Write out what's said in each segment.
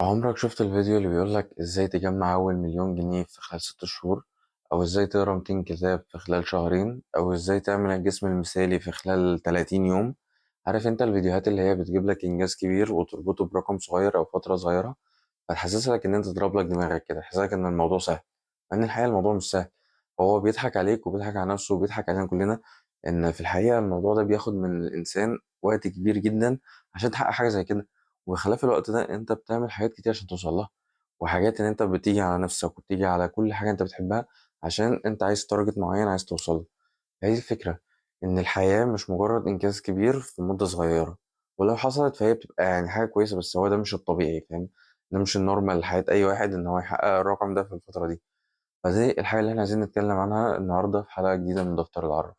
عمرك شفت الفيديو اللي بيقولك ازاي تجمع أول مليون جنيه في خلال 6 شهور، أو ازاي تقرا 200 كتاب في خلال شهرين، أو ازاي تعمل الجسم المثالي في خلال 30 يوم؟ عارف انت الفيديوهات اللي هي بتجيب لك إنجاز كبير وتربطه برقم صغير أو فترة صغيرة، فتحسسك إن انت تضرب لك دماغك كده، تحسسك إن الموضوع سهل، مع إن الحقيقة الموضوع مش سهل. هو بيضحك عليك وبيضحك على نفسه وبيضحك علينا كلنا، إن في الحقيقة الموضوع ده بياخد من الإنسان وقت كبير جدا عشان تحقق حاجة زي كده. وخلاف الوقت ده انت بتعمل حاجات كتير عشان توصل لها، وحاجات ان انت بتيجي على نفسك وبتيجي على كل حاجة انت بتحبها عشان انت عايز تارجت معين عايز توصل له. هي دي الفكرة، ان الحياة مش مجرد انجاز كبير في مدة صغيرة، ولو حصلت فهي بتبقى يعني حاجة كويسة، بس هو ده مش الطبيعي، فاهم؟ ده مش النورمال لحياة اي واحد ان هو يحقق الرقم ده في الفترة دي. فدي الحاجة اللي احنا عايزين نتكلم عنها النهاردة في حلقة جديدة من دفتر العرب.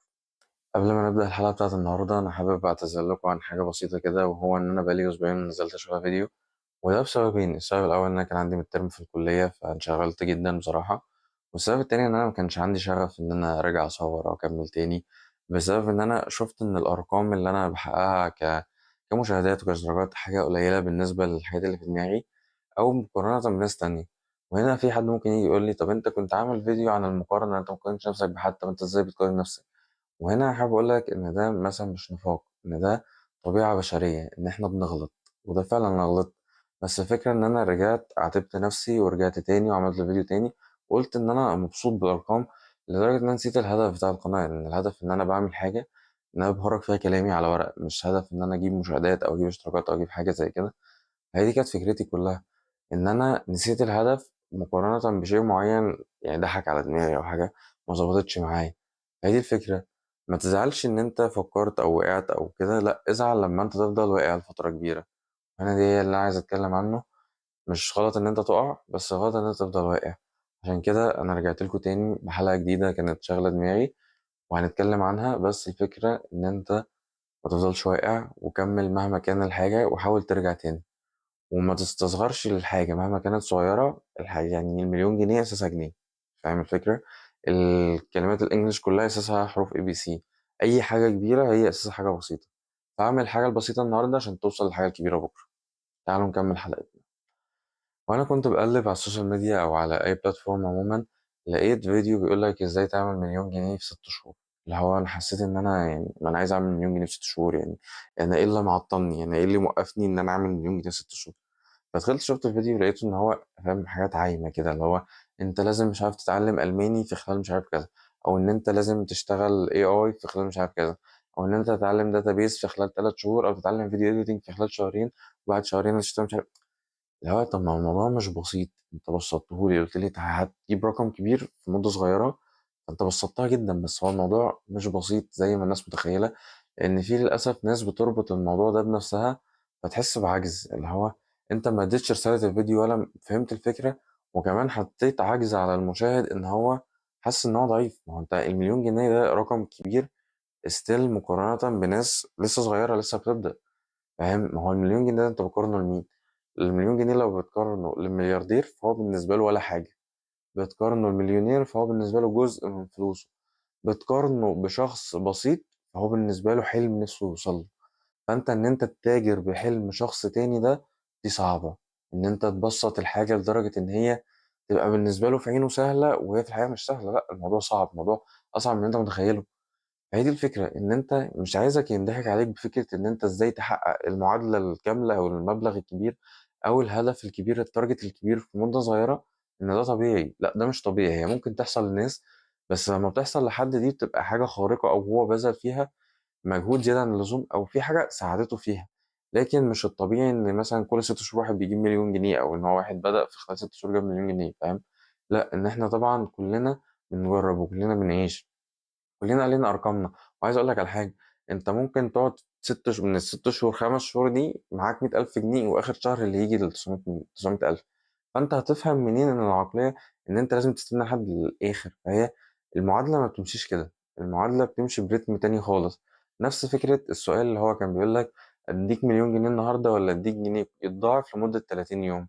قبل ما نبدأ الحلقة بتاعت النهاردة أنا حابب أعتذر لكم عن حاجة بسيطة كده، وهو إن أنا بقالي أسبوعين منزلتش ولا فيديو. وده بسببين: السبب الأول إن أنا كان عندي مترم في الكلية فانشغلت جدا بصراحة، والسبب التاني إن أنا مكانش عندي شغف إن أنا أرجع أصور أو أكمل تاني، بسبب إن أنا شفت إن الأرقام اللي أنا بحققها كمشاهدات وكاشتراكات حاجة قليلة بالنسبة للحاجات اللي في دماغي، أو مقارنة بناس تانية. وهنا في حد ممكن يجي يقول لي: طب أنت كنت عامل فيديو عن المقارنة، أنت مقارنتش نفسك بحد، طب أنت إزاي بتقارن نفسك؟ وهنا حابب أقول لك إن ده مثلا مش نفاق، إن ده طبيعة بشرية، إن إحنا بنغلط، وده فعلا أنا غلطت. بس الفكرة إن أنا رجعت عاتبت نفسي ورجعت تاني وعملت فيديو تاني، وقلت إن أنا مبسوط بالأرقام، لدرجة إن أنا نسيت الهدف بتاع القناة، إن الهدف إن أنا بعمل حاجة إن أنا بهرج فيها كلامي على ورق، مش هدف إن أنا أجيب مشاهدات أو أجيب اشتراكات أو أجيب حاجة زي كده. هي دي كانت فكرتي كلها، إن أنا نسيت الهدف مقارنة بشيء معين، يعني ضحك على دماغي أو حاجة ما ظبطتش معايا. هي دي الفكرة. ما تزعلش إن أنت فكرت أو وقعت أو كده، لأ، ازعل لما أنت تفضل واقع لفترة كبيرة. أنا دي اللي أنا عايز أتكلم عنه. مش غلط إن أنت تقع، بس غلط إن أنت تفضل واقع. عشان كده أنا رجعت لكم تاني بحلقة جديدة كانت شاغلة دماغي وهنتكلم عنها. بس الفكرة إن أنت ما تفضلش واقع، وكمل مهما كان الحاجة وحاول ترجع تاني، وما تستصغرش الحاجة مهما كانت صغيرة. الحاجة يعني المليون جنيه أساسها جنيه، فاهم الفكرة؟ الكلمات الإنجليش كلها أساسها حروف اي بي سي. أي حاجة كبيرة هي أساسها حاجة بسيطة. فاعمل الحاجة البسيطة النهاردة عشان توصل للحاجة الكبيرة بكرة. تعالوا نكمل حلقتنا. وأنا كنت بقلب على السوشيال ميديا أو على أي بلاتفورم عموما، لقيت فيديو بيقولك إزاي تعمل مليون جنيه في 6 شهور. اللي هو أنا حسيت إن أنا يعني ما أنا عايز أعمل مليون جنيه في 6 شهور يعني. يعني إيه اللي معطلني؟ يعني إيه اللي موقفني إن أنا أعمل مليون جنيه في 6 شهور؟ فدخلت شفت الفيديو لقيته ان هو فاهم حاجات عايمه كده، اللي هو انت لازم مش عارف تتعلم الماني في خلال مش عارف كذا، او ان انت لازم تشتغل اي اي في خلال مش عارف كذا، او ان انت تتعلم داتابيس في خلال 3 شهور، او تتعلم فيديو اديتنج في خلال شهرين، وبعد شهرين تشتغل مش عارف. اللي هو طب ما هو الموضوع مش بسيط. انت بسطته لي، قلت لي هتجيب رقم كبير في مده صغيره، فانت بسطتها جدا، بس هو الموضوع مش بسيط زي ما الناس متخيله. لان في للاسف ناس بتربط الموضوع ده بنفسها، فتحس بعجز. اللي هو انت ما اديتش رساله الفيديو ولا فهمت الفكره، وكمان حطيت عجز على المشاهد ان هو حاسس ان هو ضعيف. ما هو انت المليون جنيه ده رقم كبير استيل مقارنه بناس لسه صغيره لسه بتبدا، فاهم؟ ما هو المليون جنيه ده انت بتقارنه لمين؟ المليون جنيه لو بتقارنه للملياردير فهو بالنسبة له ولا حاجة، بتقارنه المليونير فهو بالنسبة له جزء من فلوسه، بتقارنه بشخص بسيط فهو بالنسبة له حلم نفسه يوصل له. فانت ان انت تتاجر بحلم شخص تاني ده، دي صعبة. ان انت تبسط الحاجة لدرجة ان هي تبقى بالنسبة له في عينه سهلة وهي في الحقيقة مش سهلة، لا، الموضوع صعب، الموضوع أصعب من اللي انت متخيله. فهي دي الفكرة، إن أنت مش عايزك ينضحك عليك بفكرة إن أنت إزاي تحقق المعادلة الكاملة أو المبلغ الكبير أو الهدف الكبير التارجت الكبير في مدة صغيرة. إن ده طبيعي؟ لا، ده مش طبيعي. هي ممكن تحصل للناس، بس لما بتحصل لحد دي بتبقى حاجة خارقة، أو هو بذل فيها مجهود زيادة عن اللزوم، أو في حاجة ساعدته فيها. لكن مش الطبيعي إن مثلا كل 6 شهور واحد بيجيب مليون جنيه، أو إن هو واحد بدأ في خلال 6 شهور جاب مليون جنيه، فاهم؟ لا، إن إحنا طبعا كلنا بنجرب وكلنا بنعيش، كلنا علينا ارقامنا. وعايز اقول لك على حاجه: انت ممكن تقعد من ال6 شهور 5 شهور دي معاك 100,000 جنيه، واخر شهر اللي يجي لل 900,000. فانت هتفهم منين ان العقليه ان انت لازم تستنى لحد الاخر؟ فهي المعادله ما بتمشيش كده، المعادله بتمشي برتم تاني خالص. نفس فكره السؤال اللي هو كان بيقول لك: اديك مليون جنيه النهارده ولا اديك جنيه يتضاعف لمده 30 يوم؟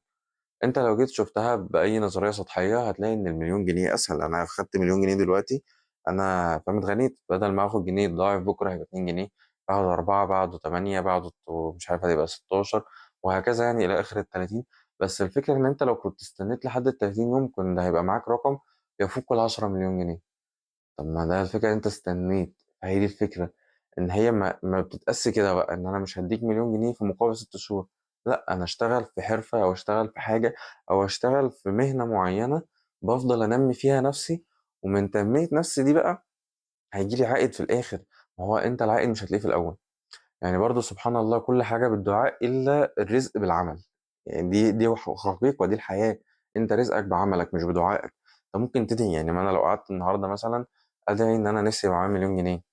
انت لو جيت شفتها باي نظريه سطحيه هتلاقي ان المليون جنيه اسهل. انا خدت مليون جنيه دلوقتي، انا فاهم اتغنيت، بدل ما اخد جنيه يتضاعف بكره هيبقى 2 جنيه، بعد 4، بعده 8، بعده مش عارف هتبقى 16، وهكذا يعني الى اخر ال 30. بس الفكرة ان انت لو كنت استنيت لحد ال 30 يوم كنت هيبقى معاك رقم يفوق ال 10 مليون جنيه. طب ما ده الفكرة، انت استنيت، فهي دي الفكرة. ان هي ما بتتقاس كده بقى، ان انا مش هديك مليون جنيه في مقابل 6 شهور. لا، انا اشتغل في حرفة او اشتغل في حاجة او اشتغل في مهنة معينة، بفضل انمي فيها نفسي، ومن تنمية نفسي دي بقى هيجيلي عائد في الاخر. ما هو انت العائد مش هتلاقيه في الاول. يعني برضو سبحان الله، كل حاجة بالدعاء الا الرزق بالعمل. يعني دي حقيقة، ودي الحياة. انت رزقك بعملك مش بدعائك. انت ممكن تدعي، يعني ما انا لو قعدت النهارده مثلا ادعي ان انا نفسي يبقى معايا مليون جنيه،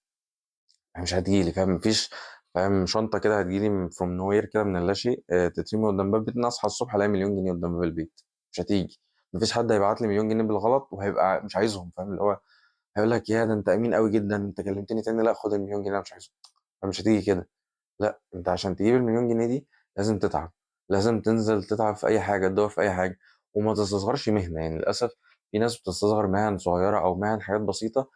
مش هتجيلي، فاهم؟ مفيش، فاهم؟ شنطه كده هتجيلي فروم نو وير كده من اللاشيء، تترمي قدام باب بيتنا، اصحى الصبح الاقي مليون جنيه قدام باب البيت. مش هتيجي. مفيش حد هيبعت لي مليون جنيه بالغلط وهيبقى مش عايزهم، فاهم؟ اللي هو هيقول لك يا ده انت امين قوي جدا، انت كلمتني تاني، لا خد المليون جنيه، انا مش عايزهم. فمش هتيجي كده. لا، انت عشان تجيب المليون جنيه دي لازم تتعب، لازم تنزل تتعب في اي حاجه، تدور في اي حاجه، وما تستصغرش مهنه. يعني للاسف في ناس بتستصغر مهن صغيره او مهن حاجات بسيطه،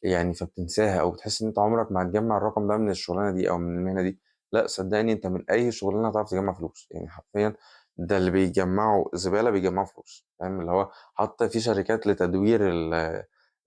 يعني فبتنساها او بتحس ان انت عمرك ما هتجمع الرقم ده من الشغلانه دي او من المهنه دي. لا صدقني، انت من اي شغلانه هتعرف تجمع فلوس، يعني حرفيا. ده اللي بيجمعوا زباله بيجمعوا فلوس، فاهم؟ اللي هو حتى في شركات لتدوير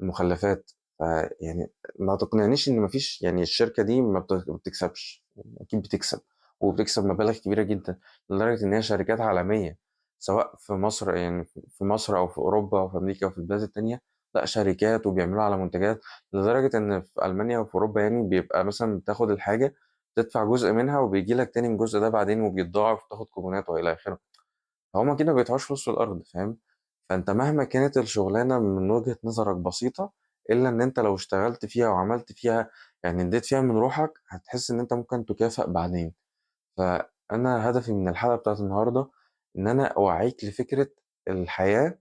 المخلفات. فيعني ما تقنعنيش ان مفيش، يعني الشركه دي ما بتكسبش، يعني اكيد بتكسب، وبتكسب مبالغ كبيره جدا، لدرجه ان هي شركات عالميه، سواء في مصر، يعني في مصر او في اوروبا او في امريكا او في البلاد التانيه. لا، شركات وبيعملوا على منتجات، لدرجة إن في ألمانيا وفي أوروبا يعني بيبقى مثلا بتاخد الحاجة، تدفع جزء منها وبيجي لك تاني من الجزء ده بعدين وبيتضاعف وتاخد كوبونات وإلى آخره. فهم كده ما بيدفعوش فلوس في الأرض، فاهم؟ فأنت مهما كانت الشغلانة من وجهة نظرك بسيطة، إلا إن أنت لو اشتغلت فيها وعملت فيها، يعني اديت فيها من روحك، هتحس إن أنت ممكن تكافئ بعدين. فأنا هدفي من الحلقة بتاعت النهاردة إن أنا أوعيك لفكرة الحياة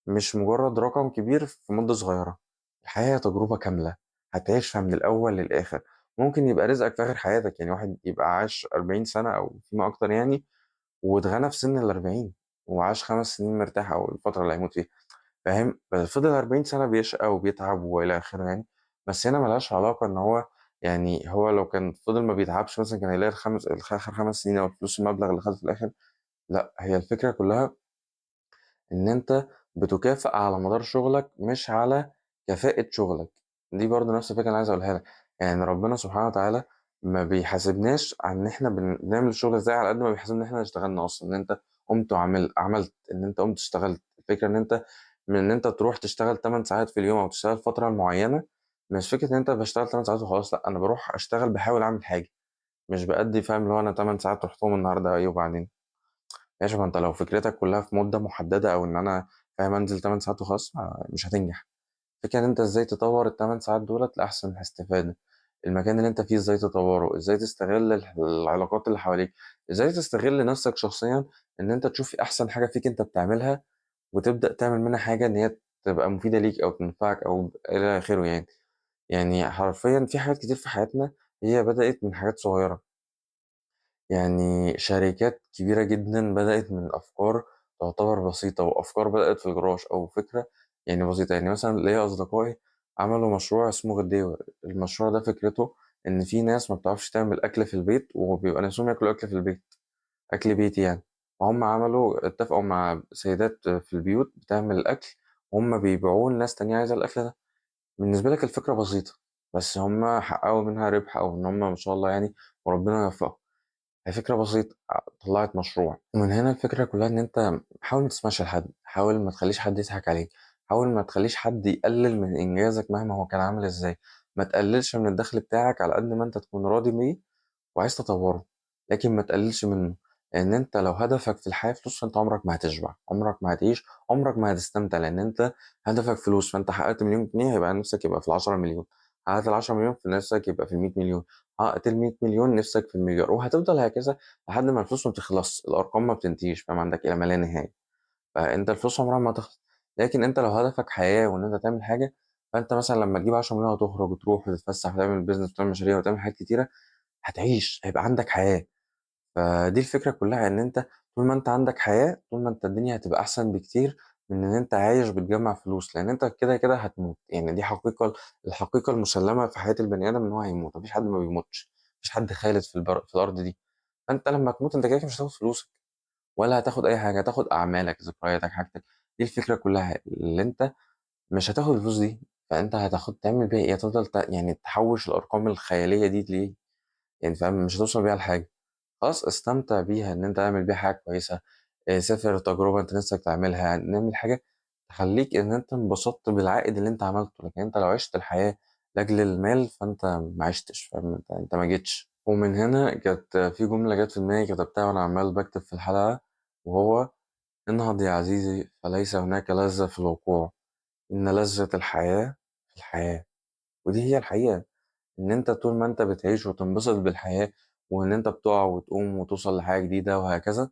مش مجرد رقم كبير في مدة صغيرة. الحياة تجربة كاملة، هتعيشها من الأول للآخر. ممكن يبقى رزقك في آخر حياتك، يعني واحد يبقى عاش 40 سنة أو فيما أكتر يعني، واتغنى في سن ال40، وعاش 5 سنين مرتاح أو الفترة اللي هيموت فيها، فاهم؟ بس فضل 40 سنة بيشقى وبيتعب وإلى آخره يعني. بس هنا ملهاش علاقة إن هو، يعني هو لو كان فضل ما بيتعبش مثلا كان هيلاقي آخر 5 سنين أو الفلوس، المبلغ اللي خده في الآخر. لا، هي الفكرة كلها ان انت بتكافئ على مدار شغلك مش على كفاءة شغلك. دي برضو نفس الفكرة اللي عايز اقولها لك. يعني ربنا سبحانه وتعالى ما بيحاسبناش عن ان احنا بنعمل الشغل ازاي، على قد ما بيحاسبنا ان احنا اشتغلنا اصلا، ان انت قمت عملت، ان انت قمت اشتغلت. الفكرة ان انت من ان انت تروح تشتغل 8 ساعات في اليوم او تشتغل فترة معينة، مش فكرة ان انت بشتغل 8 ساعات وخلاص. لا، انا بروح اشتغل بحاول اعمل حاجة، مش بأدي، فاهم؟ اللي هو انا 8 ساعات رحتهم النهارده ايه وبعدين؟ ماشي، ما انت لو فكرتك كلها في مدة محددة او ان انا فاهم انزل 8 ساعات وخلاص، مش هتنجح. فكرة ان انت ازاي تطور ال 8 ساعات دولت لأحسن استفادة، المكان اللي انت فيه ازاي تطوره، ازاي تستغل العلاقات اللي حواليك، ازاي تستغل نفسك شخصيا، ان انت تشوف احسن حاجة فيك انت بتعملها وتبدأ تعمل منها حاجة ان هي تبقى مفيدة ليك او تنفعك او الى اخره يعني. يعني حرفيا في حاجات كتير في حياتنا هي بدأت من حاجات صغيرة. يعني شركات كبيرة جدا بدأت من أفكار تعتبر بسيطة، وأفكار بدأت في الجراج أو فكرة يعني بسيطة. يعني مثلا ليا أصدقائي عملوا مشروع اسمه غديوة. المشروع ده فكرته إن في ناس ما بتعرفش تعمل أكل في البيت وبيبقى نفسهم ياكلوا أكل في البيت، أكل بيتي يعني. وهم اتفقوا مع سيدات في البيوت بتعمل الأكل، وهم بيبيعوه لناس تانية عايزة الأكل ده. بالنسبة لك الفكرة بسيطة، بس هم حققوا منها ربح، أو إن هم ما شاء الله يعني، وربنا يوفقهم. هي فكرة بسيطة طلعت مشروع. ومن هنا الفكرة كلها إن أنت حاول ما تسمعش لحد، حاول ما تخليش حد يضحك عليك، حاول ما تخليش حد يقلل من إنجازك مهما هو كان عامل إزاي. ما تقللش من الدخل بتاعك على قد ما أنت تكون راضي بيه وعايز تطوره، لكن ما تقللش منه. لأن أنت لو هدفك في الحياة فلوس، فأنت عمرك ما هتشبع، عمرك ما هتعيش، عمرك ما هتستمتع. لأن أنت هدفك فلوس، فأنت حققت مليون جنيه هيبقى نفسك يبقى في ال10 مليون، حققت ال10 مليون في نفسك يبقى في ال100 مليون، حققت ال100 مليون نفسك في المليار، وهتفضل هكذا لحد ما الفلوس ما بتخلص، الأرقام ما بتنتهيش، فاهم؟ عندك إلى ما لا نهاية. فأنت الفلوس عمرها ما هتخلص. لكن أنت لو هدفك حياة وإن أنت تعمل حاجة، فأنت مثلا لما تجيب 10 مليون هتخرج وتروح وتتفسح وتعمل بيزنس وتعمل مشاريع وتعمل حاجات كتيرة، هتعيش، هيبقى عندك حياة. فدي الفكرة كلها، ان انت طول ما انت عندك حياة، طول ما انت الدنيا هتبقى احسن بكتير من ان انت عايش بتجمع فلوس. لان انت كده كده هتموت، يعني دي حقيقة، الحقيقة المسلمة في حياة البني ادم ان هو هيموت. مفيش حد ما بيموتش، مفيش حد خالد في الارض دي. فانت لما تموت انت كده كده مش هتاخد فلوسك، ولا هتاخد اي حاجه، هتاخد اعمالك، ذكرياتك، حاجتك. دي الفكره كلها، اللي انت مش هتاخد الفلوس دي، فانت هتاخد تعمل بيها ايه؟ هتفضل يعني تحوش الارقام الخياليه دي ليه؟ يعني فاهم، مش هتوصل بيها لحاجه. خلاص استمتع بيها، ان انت تعمل بيها حاجه كويسه. سافر تجربه انت نفسك تعملها، نعمل حاجه تخليك ان انت انبسطت بالعائد اللي انت عملته. لكن انت لو عشت الحياه لاجل المال، فانت ما عشتش، فاهم؟ انت ما جيتش. ومن هنا كانت في جمله جت في دماغي كتبتها وانا عمال بكتب في الحلقه، وهو: انهض يا عزيزي، فليس هناك لذة في الوقوع، إن لذة الحياة في الحياة. ودي هي الحقيقة، إن أنت طول ما أنت بتعيش وتنبسط بالحياة، وإن أنت بتقع وتقوم وتوصل لحاجة جديدة وهكذا،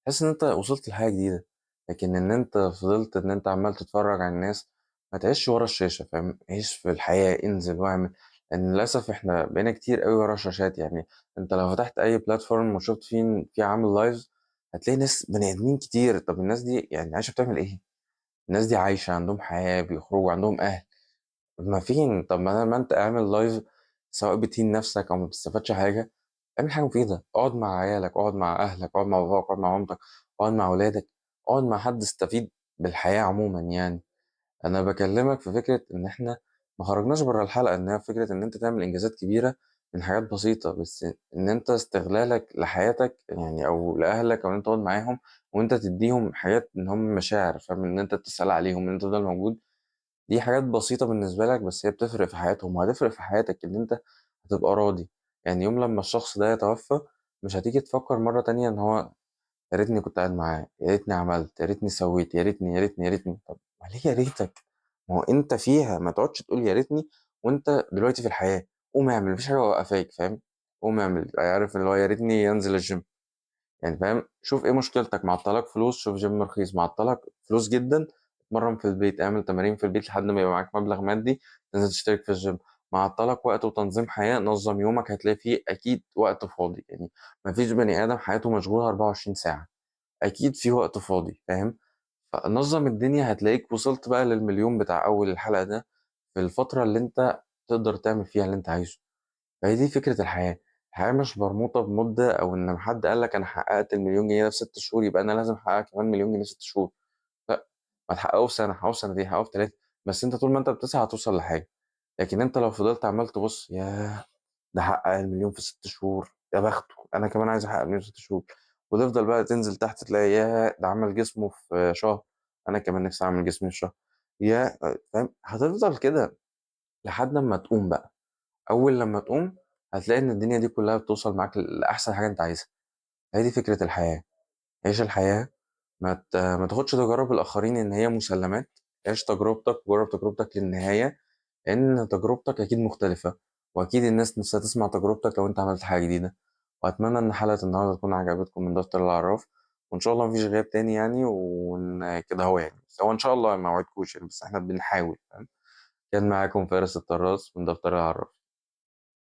تحس إن أنت وصلت لحاجة جديدة. لكن إن أنت فضلت إن أنت عمال تتفرج على الناس، ما تعيش ورا الشاشة، فاهم؟ عيش في الحياة، انزل واعمل. لأن للأسف إحنا بقينا كتير قوي ورا الشاشات. يعني أنت لو فتحت أي بلاتفورم وشفت في عامل لايف، هتلاقي ناس بني آدمين كتير. طب الناس دي يعني عايشة بتعمل إيه؟ الناس دي عايشة، عندهم حياة، بيخرجوا، عندهم أهل. ما فين؟ طب ما انت اعمل لايف، سواء بتهين نفسك او ما بتستفادش حاجه، اعمل حاجه مفيده. اقعد مع عيالك، اقعد مع اهلك، اقعد مع باباك، اقعد مع مامتك، اقعد مع اولادك، اقعد مع حد استفيد بالحياه عموما يعني. انا بكلمك في فكره ان احنا ما خرجناش بره الحلقه، ان هي فكره ان انت تعمل انجازات كبيره من حاجات بسيطه، بس ان انت استغلالك لحياتك يعني او لاهلك، او ان انت تقعد معاهم وانت تديهم حاجات، ان هم مشاعر، فاهم؟ ان انت تسال عليهم، ان انت تفضل موجود. دي حاجات بسيطة بالنسبة لك، بس هي بتفرق في حياتهم وهتفرق في حياتك، إن أنت هتبقى راضي. يعني يوم لما الشخص ده يتوفى، مش هتيجي تفكر مرة تانية إن هو: يا ريتني كنت قاعد معاه، يا ريتني عملت، يا ريتني سويت، يا ريتني، يا ريتني، يا ريتني. طب ما ليه يا ريتك؟ ما هو أنت فيها، ما تقعدش تقول يا ريتني وأنت دلوقتي في الحياة. قوم اعمل، مفيش حاجة وقفاك، فاهم؟ قوم اعمل. عارف اللي هو يا ريتني أنزل الجيم؟ يعني فاهم، شوف ايه مشكلتك؟ معطلك فلوس؟ شوف جيم رخيص. معطلك فلوس جدا؟ اتمرن في البيت، اعمل تمارين في البيت لحد ما يبقى معاك مبلغ مادي تنزل تشترك في الجيم. معطلك وقت وتنظيم حياة؟ نظم يومك، هتلاقي فيه اكيد وقت فاضي. يعني مفيش بني ادم حياته مشغولة 24 ساعة، اكيد في وقت فاضي، فاهم؟ فنظم الدنيا، هتلاقيك وصلت بقى للمليون بتاع اول الحلقة ده في الفترة اللي انت تقدر تعمل فيها اللي انت عايزه. فهي دي فكرة الحياة. الحياة مش مربوطة بمدة، أو إن حد قال لك أنا حققت المليون جنيه ده في 6 شهور، يبقى أنا لازم أحقق كمان مليون جنيه في 6 شهور. لا، ما تحققه في سنة، حققه في سنتين، حققه في 3. بس أنت طول ما أنت بتسعى هتوصل لحاجة. لكن أنت لو فضلت عمال تبص: ياه، ده حقق المليون في 6 شهور، يا بخته، أنا كمان عايز أحقق المليون في 6 شهور. وتفضل بقى تنزل تحت تلاقي: ياه، ده عمل جسمه في شهر، أنا كمان نفسي أعمل جسمي في شهر. يا فاهم، هتفضل كده لحد ما تقوم بقى. اول لما تقوم هتلاقي ان الدنيا دي كلها بتوصل معاك لاحسن حاجه انت عايزها. هي دي فكره الحياه. عيش الحياه، ما تاخدش تجارب الاخرين ان هي مسلمات. عيش تجربتك، وجرب تجربتك للنهايه، لان تجربتك اكيد مختلفه، واكيد الناس نفسها تسمع تجربتك لو انت عملت حاجه جديده. واتمنى ان حلقه النهارده تكون عجبتكم من دفتر العراف، وان شاء الله مفيش غياب تاني يعني، وان كده هو يعني، بس هو ان شاء الله ما وعدكوش يعني، بس احنا بنحاول، فاهم؟ كان معاكم فارس الطراز من دفتر العراف.